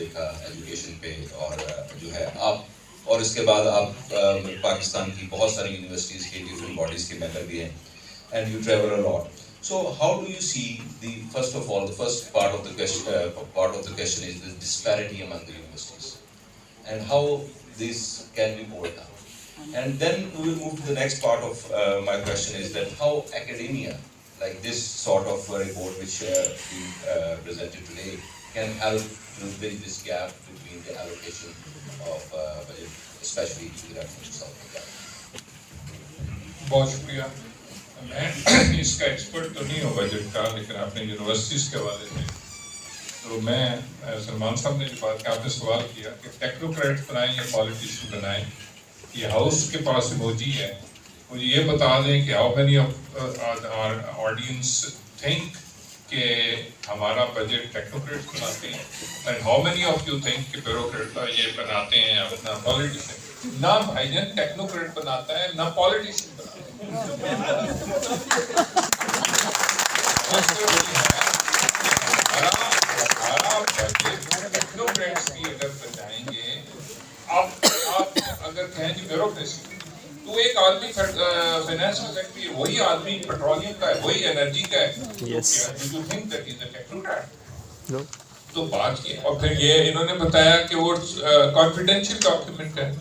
دیکھا ایجوکیشن پہ، اور جو ہے آپ، اور اس کے بعد آپ پاکستان کی بہت ساری یونیورسٹیز کی ڈفرینٹ باڈیز کے ممبر بھی ہیں، and you travel a lot. So how do you see first of all, the first part of the question is the disparity among the universities and how this can be overcome. And then we will move to the next part of my question, is that how academia, like this sort of report which we presented today, can help to bridge this gap between the allocation of budget, especially to the revenue side. بہت شکریہ. میں اس کا expert تو نہیں ہوں budget کا، لیکن آپ نے یونیورسٹیز کے حوالے سے، تو میں سلمان صاحب نے جو بات کا آپ نے سوال کیا کہ ٹیکنوکریٹ بنائیں یا پالیٹیشین بنائیں، یہ ہاؤس کے پاس ایموجی ہے، مجھے یہ بتا دیں کہ how many of audience think کہ ہمارا بجٹ ٹیکنوکریٹ بناتے ہیں، and how many of you think کہ بیوروکریٹ یہ بناتے ہیں اپنا پالیٹیشین. نہ بھائی جان ٹیکنوکریٹ بناتا ہے، نہ پالیٹیشین بناتا ہے. اگر بچائیں گے آپ اگر کہیں جی بیوروکریسی، تو ایک آدمی فائنانس سیکٹری ہے، وہی آدمی پیٹرولیم کا ہے، وہی انرجی کا ہے. تو بات یہ، اور پھر یہ انہوں نے بتایا کہ وہ کانفیڈینشیل ڈاکیومنٹ ہے.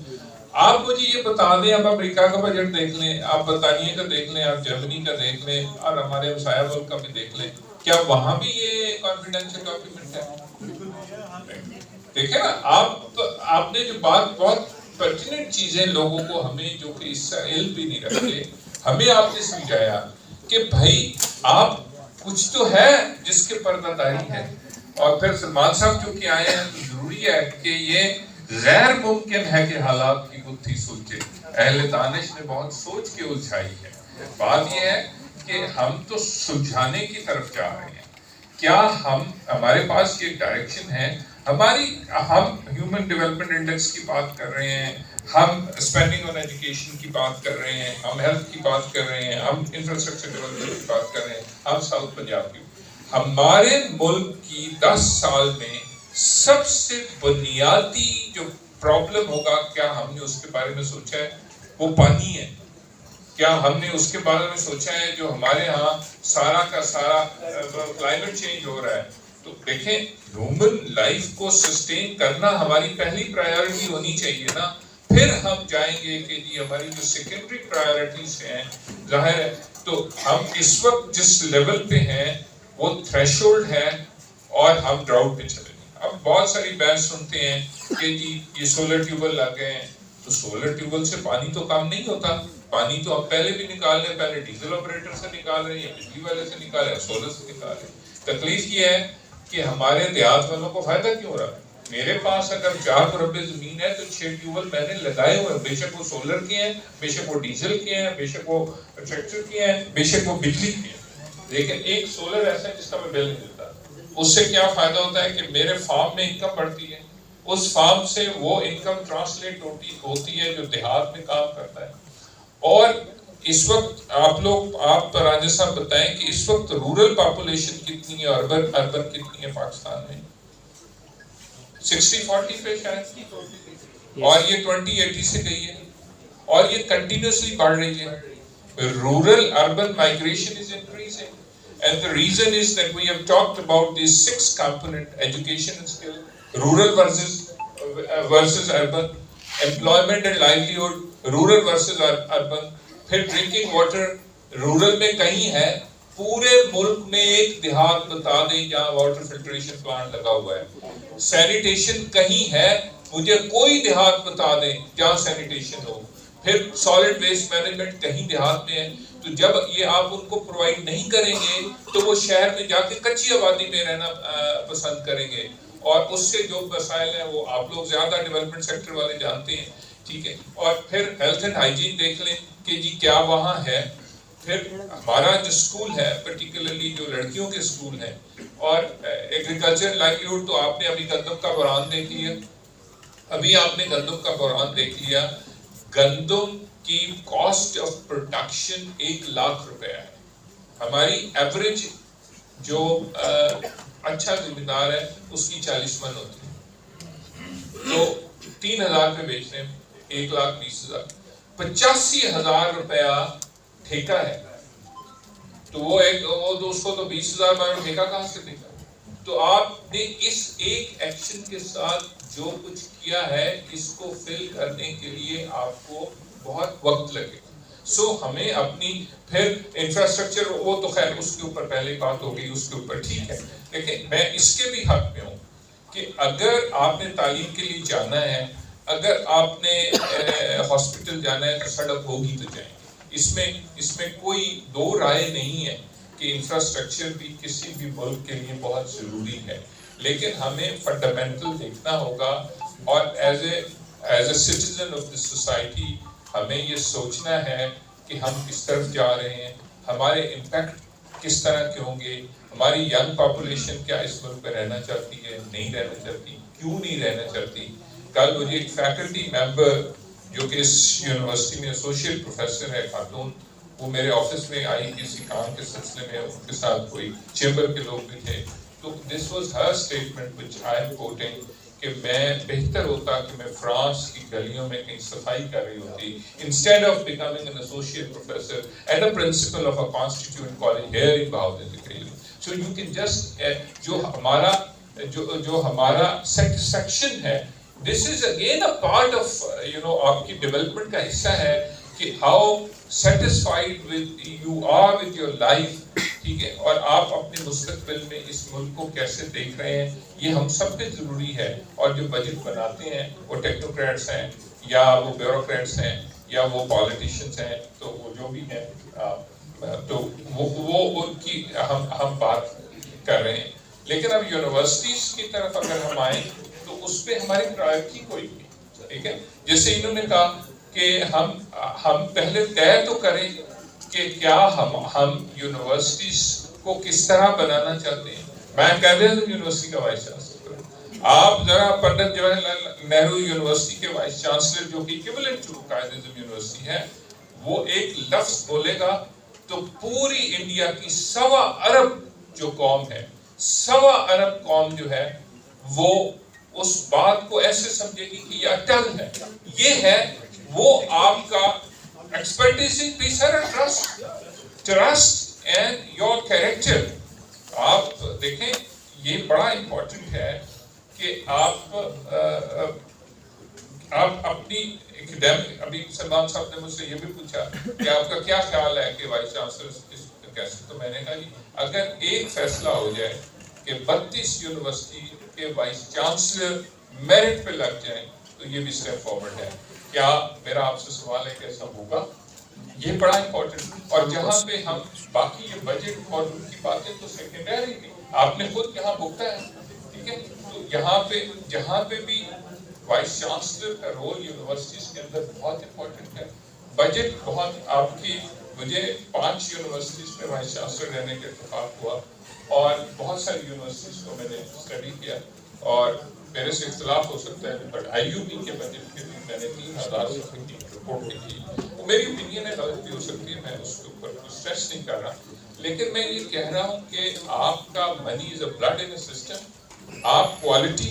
آپ مجھے یہ بتا دیں، اب امریکہ کا بجٹ دیکھ لیں، آپ برطانیہ کا دیکھ لیں، آپ جرمنی کا دیکھ لیں، اور ہمارے ہمسایہ ملک کا بھی دیکھ لیں، کیا وہاں بھی یہ کانفیڈینشیل ڈاکیومنٹ ہے؟ دیکھیں نا آپ نے جو بات بہت پرٹیننٹ چیزیں لوگوں کو، ہمیں جو کہ اس سے علم بھی نہیں رکھتے، ہمیں آپ نے سمجھایا کہ بھائی آپ کچھ تو ہے جس کے پردہ داری ہے. اور پھر سلمان صاحب جو کہ آئے ہیں تو ضروری ہے کہ یہ غیر ممکن ہے کہ حالات کی گتھی سلجھے. اہل دانش نے بہت سوچ کے الجھائی ہے. بات یہ ہے کہ ہم تو سلجھانے کی طرف جا رہے ہیں. کیا ہمارے پاس یہ ڈائریکشن ہے؟ ہم ہیومن ڈیولپمنٹ انڈیکس کی بات کر رہے ہیں، ہم اسپینڈنگ آن ایجوکیشن کی بات کر رہے ہیں، ہم ہیلتھ کی بات کر رہے ہیں، ہم انفراسٹرکچر ڈیولپمنٹ کی بات کر رہے ہیں، ہم ساؤتھ پنجاب کی. ہمارے ملک کی 10 سال میں سب سے بنیادی جو پرابلم ہوگا، کیا ہم نے اس کے بارے میں سوچا ہے؟ وہ پانی ہے. کیا ہم نے اس کے بارے میں سوچا ہے جو ہمارے ہاں سارا کا سارا کلائمیٹ چینج ہو رہا ہے؟ تو دیکھیں، ہیومن لائف کو سسٹین کرنا ہماری پہلی پرائیورٹی ہونی چاہیے نا. پھر ہم جائیں گے کہ جی ہماری جو سیکنڈری پرائیورٹیز ہیں، ظاہر ہے تو ہم اس وقت جس لیول پہ ہیں وہ تھریش ہولڈ ہے، اور ہم ڈراؤٹ پہ چلے گئے. اب بہت ساری بحث سنتے ہیں کہ جی یہ سولر ٹیوبل لگ گئے ہیں، تو سولر ٹیوبل سے پانی تو کم نہیں ہوتا. پانی تو ہم پہلے بھی نکال رہے ہیں، پہلے ڈیزل آپریٹر سے نکال رہے ہیں یا بجلی والے سے نکال رہے ہیں، سولر سے نکال رہے ہیں. تکلیف یہ ہے کہ ہمارے دیہات والوں کو فائدہ کیوں ہو رہا ہے؟ میرے پاس اگر 4 مربع زمین ہے تو 6 ٹیوبل میں نے لگائے ہوئے ہیں، بے شک وہ سولر کے ہیں، بے شک وہ ڈیزل کے ہیں، بے شک وہ ٹریکٹر کے ہیں، بے شک وہ بجلی کے ہیں، لیکن ایک سولر ایسا ہے جس کا میں بل نہیں دیتا. اس سے کیا فائدہ ہوتا ہے کہ میرے فارم میں انکم بڑھتی ہے، اس فارم سے وہ انکم ٹرانسلیٹ ہوتی ہے جو دیہات میں کام کرتا ہے. اور اس وقت آپ راجہ صاحب بتائیں کہ اس وقت رورل پاپولیشن کتنی ہے، اربن کتنی ہے پاکستان میں؟ 60-40 پہ شاید، اور یہ 2080 سے گئی ہے، اور یہ کنٹینیوسلی بڑھ رہی ہے. Rural urban migration is increasing, and the reason is that we have talked about these 6 component: education and skill, rural versus urban, employment and livelihood, rural versus urban. پھر ڈرنکنگ واٹر رورل میں کہیں ہے؟ پورے ملک میں ایک دیہات بتا دیں جہاں واٹر فلٹریشن پلانٹ لگا ہوا ہے. سینیٹیشن کہیں ہے؟ مجھے کوئی دیہات بتا دیں جہاں سینیٹیشن ہو. پھر سالڈ ویسٹ مینجمنٹ کہیں دیہات میں ہے. تو جب یہ آپ ان کو پرووائڈ نہیں کریں گے تو وہ شہر میں جا کے کچی آبادی میں رہنا پسند کریں گے، اور اس سے جو مسائل ہیں وہ آپ لوگ زیادہ ڈیولپمنٹ سیکٹر والے جانتے ہیں. ٹھیک ہے. اور پھر ہیلتھ اینڈ ہائیجین دیکھ لیں کہ جی کیا وہاں ہے. پھر ہمارا جو سکول ہے، پرٹیکولرلی جو لڑکیوں کے سکول ہیں، اور ایگریکلچر لائیولیہوڈ، تو آپ نے ابھی گندم کا بحران دیکھ لیا. گندم کی کاسٹ آف پروڈکشن 1 لاکھ روپے ہے. ہماری ایوریج جو اچھا زمیندار ہے اس کی 40 من ہوتی ہے. تو 3,000 پہ بیچ رہے ہیں 1,20,000 85,000 روپیہ ٹھیکہ ہے. تو وہ اس کو تو 20,000 بارہ ٹھیکہ کہاں سے دے گا؟ تو آپ نے اس ایک ایکشن کے ساتھ جو کچھ کیا ہے اس کو فل کرنے کے لیے آپ کو بہت وقت لگے گا. سو ہمیں اپنی پھر انفراسٹرکچر وہ تو خیر اس کے اوپر پہلے بات ہو گئی, اس کے اوپر ٹھیک ہے, لیکن میں اس کے بھی حق میں ہوں کہ اگر آپ نے تعلیم کے لیے جانا ہے, اگر آپ نے ہاسپٹل جانا ہے تو سڑک ہوگی تو جائیں. اس میں کوئی دو رائے نہیں ہے کہ انفراسٹرکچر بھی کسی بھی ملک کے لیے بہت ضروری ہے, لیکن ہمیں فنڈامنٹل دیکھنا ہوگا اور as a citizen of this society ہمیں یہ سوچنا ہے کہ ہم کس طرف جا رہے ہیں, ہمارے امپیکٹ کس طرح کے ہوں گے, ہماری ینگ پاپولیشن کیا اس ملک پہ رہنا چاہتی ہے, نہیں رہنا چاہتی, کیوں نہیں رہنا چاہتی. کل مجھے ایک فیکلٹی ممبر جو کہ اس یونیورسٹی میں ایسوسیٹ پروفیسر ہے خاتون, وہ میرے آفس میں آئی کسی کام کے سلسلے میں, ان کے ساتھ کوئی چیمبر کے لوگ بھی تھے. تو this was her statement which I am quoting کہ میں بہتر ہوتا کہ میں فرانس کی گلیوں میں کہیں صفائی کر رہی ہوتی instead of becoming an associate professor and a principal of a constituent college here in Bahawalpur. So you can just جو ہمارا سیٹسفیکشن ہے, this is again a part of آپ کی ڈیولپمنٹ کا حصہ ہے کہ how satisfied with you are with your life, ٹھیک ہے, اور آپ اپنے مستقبل میں اس ملک کو کیسے دیکھ رہے ہیں, یہ ہم سب پہ ضروری ہے. اور جو بجٹ بناتے ہیں وہ ٹیکنوکریٹس ہیں یا وہ بیوروکریٹس ہیں یا وہ پالیٹیشینس ہیں, تو وہ جو بھی ہیں تو وہ ان کی ہم بات کر رہے ہیں. لیکن اب یونیورسٹیز کی طرف اگر ہم آئیں تو اس پہ ہماری پرائرٹی کوئی نہیں, ٹھیک ہے. جیسے انہوں نے کہا کہ ہم پہلے طے تو کریں کہ کیا ہم یونیورسٹیز کو کس طرح بنانا چاہتے ہیں. میں قائد اعظم یونیورسٹی کا وائس چانسلر ہوں, آپ ذرا پنڈت جواہر لال نہرو یونیورسٹی کے وائس چانسلر جو کہ equivalent to Quaid Azam university ہے, وہ ایک لفظ بولے گا تو پوری انڈیا کی 1.25 ارب جو قوم ہے, 1.25 ارب قوم جو ہے وہ اس بات کو ایسے سمجھے گی کہ یہ اٹل ہے. یہ ہے وہ آپ کا ایکسپرٹیز پیس ہے, ٹرسٹ اینڈ یور کیریکٹر. آپ دیکھیں یہ بڑا امپورٹنٹ ہے کہ آپ اپنی ایکڈیمک, ابھی سلمان صاحب نے مجھ سے یہ بھی پوچھا کہ آپ کا کیا خیال ہے کہ وائس چانسلر کیسے, تو میں نے کہا اگر ایک فیصلہ ہو جائے کہ 32 یونیورسٹی کے وائس چانسلر میرٹ پہ لگ جائیں تو یہ بھی اسٹیپ فارورڈ ہے. کیا میرا آپ سے سوال ہے کیسا ہوگا, یہ بڑا امپورٹنٹ. اور جہاں پہ ہم باقی یہ بجٹ اور ان کی باتیں تو سیکنڈری تھی, آپ نے خود یہاں بھگتا ہے, ٹھیک ہے. تو جہاں پہ بھی وائس چانسلر کا رول یونیورسٹیز کے اندر بہت امپورٹنٹ ہے. بجٹ بہت آپ کی, مجھے 5 یونیورسٹیز میں وائس چانسلر رہنے کا اتفاق ہوا اور بہت ساری یونیورسٹیز کو میں نے اسٹڈی کیا, اور میرے سے اختلاف ہو سکتا ہے بٹ آئی یو بی کے بجٹ کے بھی میں نے 3,000 صفحے کی رپورٹ لکھی. وہ میری اوپینین ہے, غلط بھی ہو سکتی ہے, میں اس کے اوپر اسٹریس نہیں کر رہا, لیکن میں یہ کہہ رہا ہوں کہ آپ کا منی از اے بلڈ ان اے سسٹم. آپ کوالٹی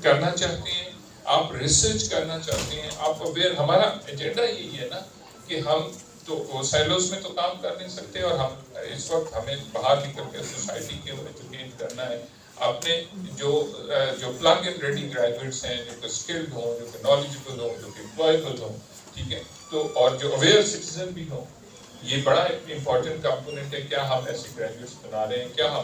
کرنا چاہتے ہیں, آپ ریسرچ کرنا چاہتے ہیں, آپ اویئر, ہمارا ایجنڈا یہی ہے نا کہ ہم تو سیلوز میں تو کام کر نہیں سکتے, اور ہم اس وقت ہمیں باہر نکل کے سوسائٹی کے ایجوکیٹ کرنا ہے. اپنے جو پلگ اینڈ ریڈی گریجویٹس ہیں, جو کہ اسکلڈ ہوں, جو کہ نالجبل ہوں, جو کہ امپلائبل ہوں, ٹھیک ہے, تو اور جو اویئر سٹیزن بھی ہوں, یہ بڑا امپورٹنٹ کمپوننٹ ہے. کیا ہم ایسے گریجویٹس بنا رہے ہیں, کیا ہم